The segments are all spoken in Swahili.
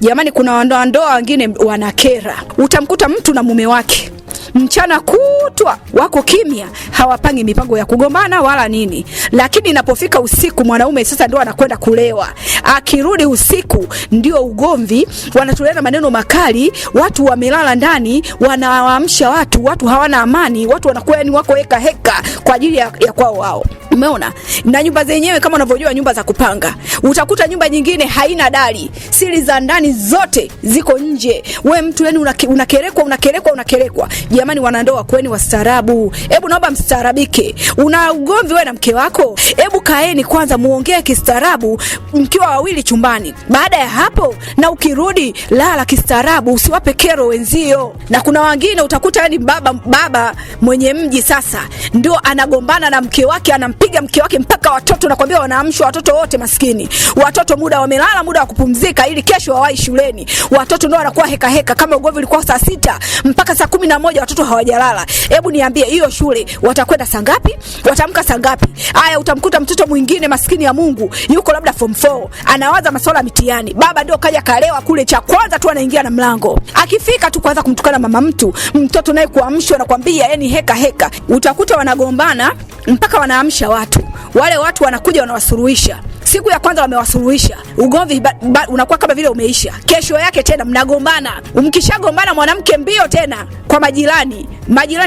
Jamani, kuna ndoa wengine wanakera. Utamkuta mtu na mume wake mchana kutwa wako kimya, hawapangi mipango ya kugombana wala nini, lakini inapofika usiku mwanaume sasa ndio anakwenda kulewa. Akirudi usiku ndio ugomvi, wanatuleana maneno makali, watu wamelala ndani, wanawaamsha watu hawana amani, watu wanakuwa ni wako heka kwa ajili ya kwao wao. Umeona? Na nyumba zenyewe kama unavyojua nyumba za kupanga, utakuta nyumba nyingine haina dari, siri za ndani zote ziko nje. Wewe mtu yani unakerekwa. Jamani, wanandoa kweni wastaarabu. Hebu naomba mstaarabike. Una ugomvi wewe na mke wako, hebu kaeni kwanza muongee kistaarabu mkiwa wawili chumbani. Baada ya hapo na ukirudi lala kistaarabu, usiwape kero wenzio. Na kuna wengine utakuta yani baba mwenye mji sasa ndio anagombana na mke wake, anampiga mke wake mpaka watoto nakwambia wanaamshwa watoto wote maskini. Watoto muda wamelala, muda wa kupumzika ili kesho wawahi shuleni. Watoto ndio wanakuwa heka kama ugomvi ulikuwa saa 6 mpaka saa 11 watoto hawajalala. Hebu niambie hiyo shule watakwenda saa ngapi? Watamka saa ngapi? Haya, utamkuta mtoto mwingine maskini ya Mungu yuko labda form 4 anawaza masuala ya mitihani. Baba ndio kaja kalewa kule, cha kwanza tu anaingia na mlango. Akifika tu kwanza kumtukana mama mtoto naye kuamshwa nakwambia yani heka. Utakuta wanagombana mpaka wanaamsha watu. Wale watu wanakuja wanawasuluhisha. Siku ya kwanza wamewasuluhisha, ugomvi unakuwa kama vile umeisha. Kesho yake tena mnagombana. Mkishagombana mwanamke mbio tena kwa majirani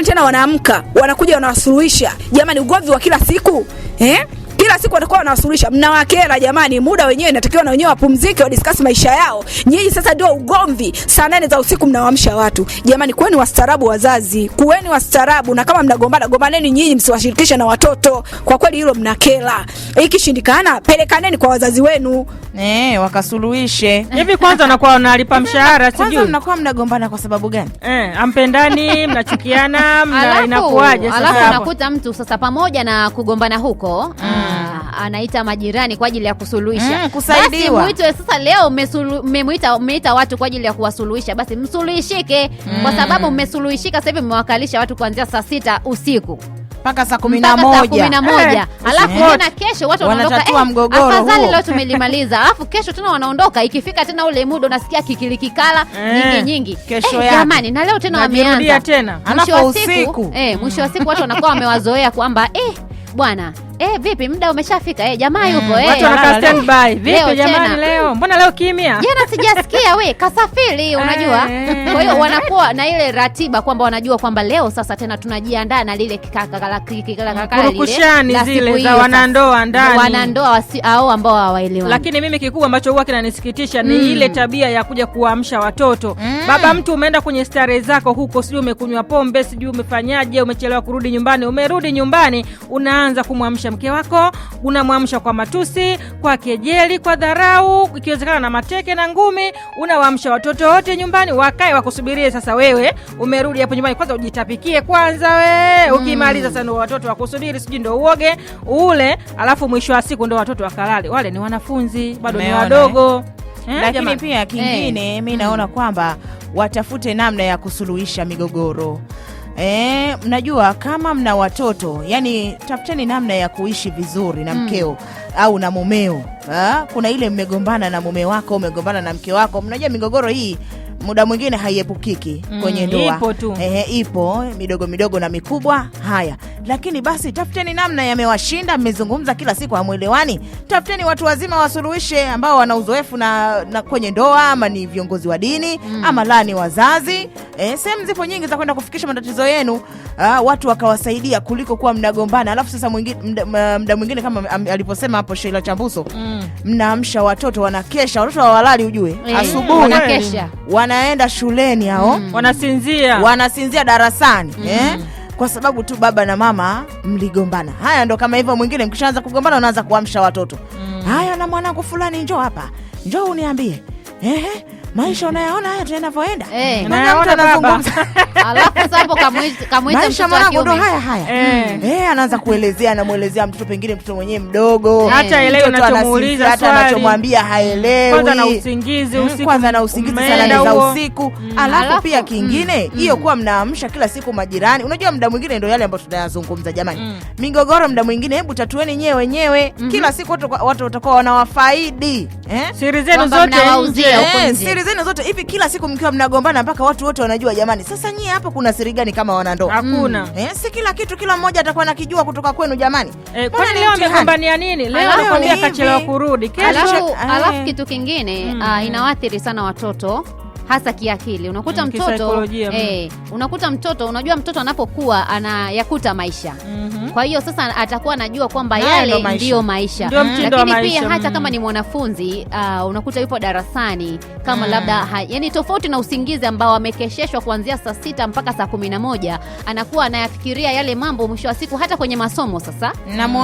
tena wanaamka, wanakuja wanawasuluhisha. Jamani, ugomvi wa kila siku kila siku watakuwa wanawasuluhisha. Mnawakera jamani, muda wenyewe inatakiwa na wenyewe wapumzike, wa discuss maisha yao. Nyinyi sasa ndio ugomvi saa 8 za usiku mnawaamsha watu. Jamani, kuweni wastaarabu wazazi, kuweni wastaarabu, na kama mnagombana gombaneni nyinyi, msiwashirikishe na watoto. Kwa kweli hilo mnakera. Ikishindikana pelekaneni kwa wazazi wenu wakasuluhishe. Hivi kwanza anakuwa analipa mshahara sijui. Kwanza mnakuwa mnagombana kwa sababu gani? Ampendani, mnachukiana, inakuaje sasa? Alafu unakuta mtu sasa pamoja na kugombana huko anaita majirani kwa ajili ya kusuluhisha. Kusaidiwa. Basi muitwe sasa, leo mmeita watu kwa ajili ya kuwasuluhisha, basi msuluhishike. Kwa sababu mmesuluhishika sasa hivi, mmewakalisha watu kuanzia saa 6 usiku mpaka saa 11. Alafu tena kesho watu wanaondoka mgogoro afadhali leo tumelimaliza. Alafu kesho tena wanaondoka, ikifika tena ule muda unasikia kikilikikala nyingi. Kesho yake. Jamani, na leo tena wameanza tena. Mwisho wa siku watu wanakuwa wamewazoea kwamba bwana vipi muda umeshafika, jamaa yupo watu wanakaa standby. Vipi jamani leo? Mbona leo kimya? Jana sijasikia kasafiri unajua. Kwa hiyo wanakuwa na ile ratiba kwamba wanajua kwamba leo sasa tena tunajiandaa na lile kurukushani zile za wanandoa ndani. Wanandoa au ambao hawaelewani. Lakini mimi kikubwa ambacho huwa kinanisikitisha ni ile tabia ya kuja kuamsha watoto. Baba mtu umeenda kwenye starehe zako huko, sijui umekunywa pombe, sijui umefanyaje, umechelewa kurudi nyumbani. Umerudi nyumbani unaanza kumwamsha mke wako, unamwamsha kwa matusi, kwa kejeli, kwa dharau, ikiwezekana na mateke na ngumi. Unawaamsha watoto wote nyumbani wakae wakusubirie. Sasa wewe umerudi hapo nyumbani, kwanza ujitapikie kwanza wewe. Ukimaliza sana watoto wakusubiri, sijui ndio uoge ule, alafu mwisho wa siku ndio watoto wakalale. Wale ni wanafunzi, bado ni wadogo. Lakini pia kingine mimi naona kwamba watafute namna ya kusuluhisha migogoro. Mnajua kama mna watoto, yani tafuteni namna ya kuishi vizuri na mkeo au na mumeo. Kuna ile mmegombana na mume wako, umegombana na mke wako. Mnajua migogoro hii muda mwingine haiepukiki kwenye ndoa. Ipo tu. Ipo midogo na mikubwa. Haya, lakini basi tafuteni namna, yamewashinda, mmezungumza kila siku hamuelewani. Tafuteni watu wazima wasuluhishe, ambao wana uzoefu na kwenye ndoa, ama ni viongozi wa dini, ama la ni wazazi. Sehemu zipo nyingi za kwenda kufikisha matatizo yenu, watu wakawasaidia kuliko kuwa mnagombana. Alafu sasa muda mwingine kama aliposema hapo Sheila Chambuso, mnaamsha watoto, wanakesha, watoto hawalali ujue. Asubuhi wanakesha, wanaenda shuleni hao, wanasinzia darasani. Kwa sababu tu baba na mama mligombana. Haya ndo kama hivyo, mwingine mkishaanza kugombana unaanza kuamsha watoto. Haya, na mwanangu fulani njoo hapa, njoo uniambie maisha unayaona haya tunavyoenda. Naona anazungumza. Alafu sasa hapo kamuita maisha mwanangu ndo haya. Anaanza kuelezea, anamuelezea mtoto, pengine mtoto mwenyewe mdogo. Hata elewi unachomuuliza swali. Hata anachomwambia haelewi. Kwanza na usingizi usiku. Kwanza na usingizi sana za usiku. Alafu pia kingine, hiyo kuwa mnaamsha kila siku majirani. Unajua muda mwingine ndo yale ambayo tunayazungumza jamani. Migogoro muda mwingine, hebu tatueni nyewe wenyewe. Kila siku watu watakuwa wanawafaidi. Siri zenu zote nje. Siri zenu zote hivi, kila siku mkiwa mnagombana mpaka watu wote wanajua, jamani, sasa nyie hapo kuna siri gani kama wanandoa? Hakuna. Si kila kitu kila mmoja atakuwa nakijua kutoka kwenu jamani. Kwani leo amegombania nini? Leo anakwambia kachelewa kurudi. Kesho Alafu kitu kingine inawaathiri sana watoto, hasa kiakili. Unakuta mtoto unajua mtoto anapokuwa anayakuta maisha. Kwa hiyo sasa atakuwa anajua kwamba yale ndio maisha. Lakini pia hata kama ni mwanafunzi unakuta yupo darasani kama labda yani tofauti na usingizi ambao amekesheshwa kuanzia saa 6 mpaka saa 11, anakuwa anayafikiria yale mambo, mwisho wa siku hata kwenye masomo sasa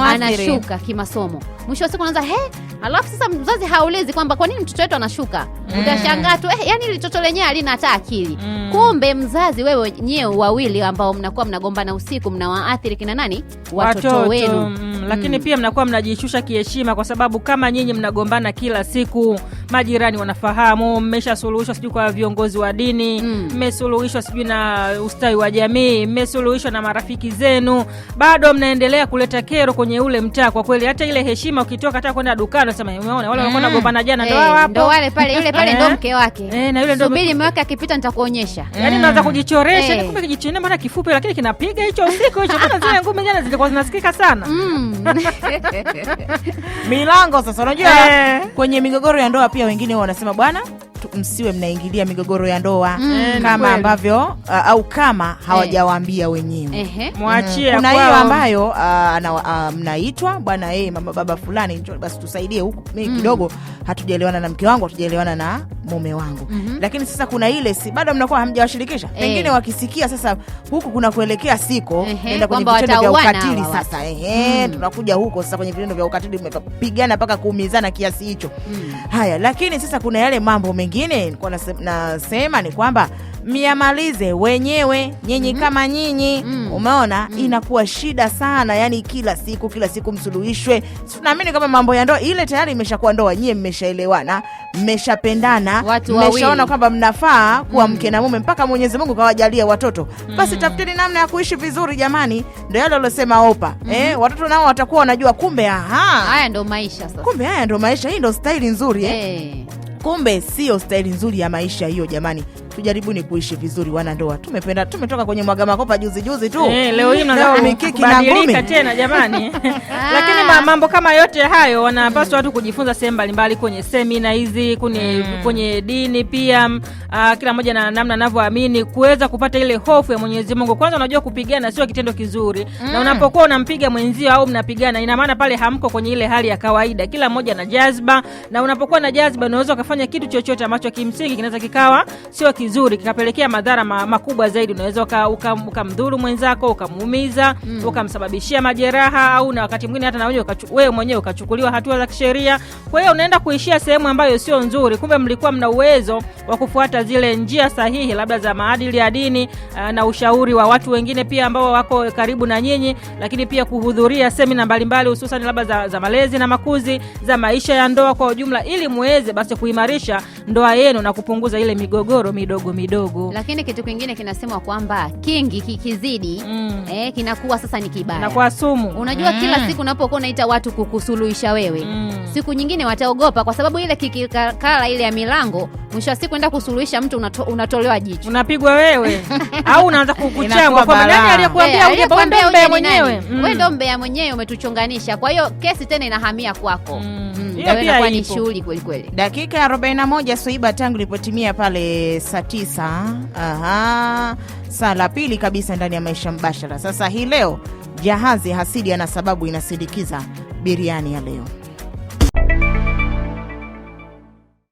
anashuka kimasomo. Mwisho wa siku anaanza alafu sasa mzazi haulizi kwamba kwa nini mtoto wetu anashuka. Utashangaa tu yani ile toto lenyewe halina hata akili. Kumbe mzazi, wewe nyewe wawili ambao mnakuwa mnagombana usiku, mnawaathiri kina nani? Watoto wenu. Lakini pia mnakuwa mnajishusha kiheshima, kwa sababu kama nyinyi mnagombana kila siku, majirani wanafahamu, mmeshasuluhishwa sijui kwa viongozi wa dini, mmesuluhishwa sijui na ustawi wa jamii, mmesuluhishwa na marafiki zenu, bado mnaendelea kuleta kero kwenye ule mtaa. Kwa kweli hata ile heshima, ukitoka hata kwenda dukani unasema umeona wale walikuwa wanagombana jana ndio hapo. Ndio wale pale, yule pale ndo mke wake. Na yule ndo subiri mume wake akipita nitakuonyesha. Yaani unaanza kujichoresha, kumbe kijichene mara kifupi lakini kinapiga hicho usiku hicho. Hata zile ngumi jana zilikuwa zinasikika sana. Milango sasa unajua kwenye migogoro ya ndoa pia wengine wanasema bwana msiwe mnaingilia migogoro ya ndoa kama ambavyo au kama hawajawaambia wenyewe. Mwachie kuna hiyo ambayo mnaitwa bwana mama baba fulani njoo basi tusaidie huku, mimi kidogo hatujaelewana na mke wangu, hatujaelewana na mume wangu. Lakini sasa kuna ile bado mnakuwa hamjawashirikisha. Pengine wakisikia sasa huku kuna kuelekea siko nenda kwenye vitendo vya ukatili sasa. Tunakuja huko sasa kwenye vitendo vya ukatili, mmepigana mpaka kuumizana kiasi hicho. Haya, lakini sasa kuna yale mambo mengine nilikuwa nasema ni kwamba miamalize wenyewe nyinyi kama nyinyi. Umeona inakuwa shida sana, yani kila siku msuluhishwe. Tunaamini kama mambo ya ndoa ile tayari imeshakuwa ndoa, nyinyi mmeshaelewana, mmeshapendana, mmeshaona kwamba mnafaa kuwa mke na mume mpaka Mwenyezi Mungu kawajalia watoto. Basi tafuteni namna ya kuishi vizuri jamani. Ndio yale aliyosema Opa. Watoto nao watakuwa wanajua kumbe haya ndio maisha sasa. Kumbe haya ndio maisha, hii ndio staili nzuri Kumbe sio staili nzuri ya maisha hiyo jamani. Tujaribuni kuishi vizuri wana ndoa. Tumetoka kwenye mwaga makopa juzi tu. Leo hii mnaanza mikiki na ngumi tena jamani. Lakini mambo kama yote hayo wanapaswa watu kujifunza sehemu mbalimbali, kwenye semina hizi, kwenye dini pia. Kila mmoja na namna anavyoamini, kuweza kupata ile hofu ya Mwenyezi Mungu. Kwanza unajua kupigana sio kitendo kizuri. Na unapokuwa unampiga mwenzio au mnapigana, ina maana pale hamko kwenye ile hali ya kawaida. Kila mmoja na jazba, na unapokuwa na jazba unaweza kufanya kitu chochote ambacho kimsingi kinaweza kikawa sio kizuri, kikapelekea madhara makubwa zaidi. Unaweza ukamdhuru mwenzako, ukamuumiza, ukamsababishia majeraha, au na wakati mwingine hata na wewe mwenyewe ukachukuliwa hatua za kisheria. Kwa hiyo unaenda kuishia sehemu ambayo sio nzuri. Kumbe mlikuwa mna uwezo wa kufuata zile njia sahihi, labda za maadili ya dini na ushauri wa watu wengine pia ambao wako karibu na nyinyi, lakini pia kuhudhuria semina mbalimbali, hususan labda za malezi na makuzi, za maisha ya ndoa kwa ujumla, ili muweze basi kuimarisha ndoa yenu na kupunguza ile migogoro midogo. Lakini kitu kingine kinasemwa kwamba kingi kikizidi kinakuwa sasa ni kibaya, na kwa sumu. Unajua kila siku unapokuwa unaita watu kukusuluhisha wewe, siku nyingine wataogopa, kwa sababu ile kikikala ile ya milango, mwisho wa siku enda kusuluhisha mtu unatolewa jicho, unapigwa wewe au unaanza kukuchamba kwa nani aliyekuambia uje mbea mwenyewe. Wewe ndo mbea mwenyewe, umetuchonganisha. Kwa hiyo kesi tena inahamia kwako. Hiyo pia ni shughuli kweli kweli. Dakika ya 41 Swaiba tangu ilipotimia pale saa 9. Saa la pili kabisa ndani ya Maisha Mbashara. Sasa hii leo Jahazi Hasidi ana sababu inasindikiza biriani ya leo.